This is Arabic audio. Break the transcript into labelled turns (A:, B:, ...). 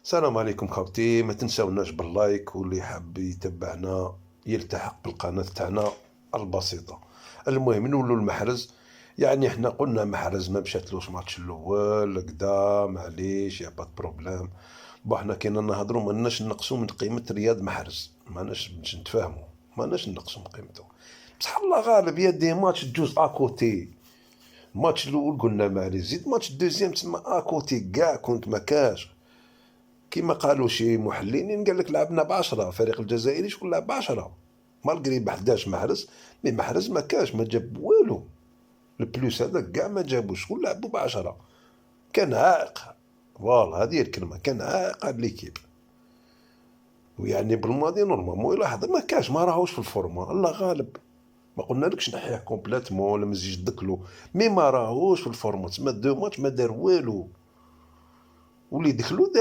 A: السلام عليكم خاوتي، ما تنساوناش باللايك، واللي حاب يتبعنا يلتحق بالقناة تاعنا البسيطة. المهم نولوا المحرز. يعني احنا قلنا محرز ما مشاتلوش ماتش الاول كدا، معليش يا با بروبلام. حنا كينا نهضروا، ماناش نقصوا من قيمة رياض محرز، ماناش باش نتفاهموا، ماناش نقصوا من قيمته. بصح الله غالب، يا دي ماتش تجوز اكوتي. الماتش الاول قلنا معليش، زيد ماتش دوزيام تسمى اكوتي كاع كنت مكاش. كيما قالوا شي محللين، قال لك لعبنا ب10، الفريق الجزائري شكون لعب ب10 مالغري ب 11 محرز. مي محرز ما كاش، ما جاب والو. البلوس هذاك كاع ما جابوش، شكون لعبوا ب10. كان عائق، فوالا هذه هي الكلمه، كان عائق على ليكيب. ويعني بالماضي نورمالمون يلاحظ ما كاش، ما راهوش في الفورما، الله غالب. ما قلنا لكش نحيه كومبليتمون ولا ما تزيدش دكلو، مي ما راهوش في الفورما، تسمى دو ماتش ما دار والو. واللي دخلو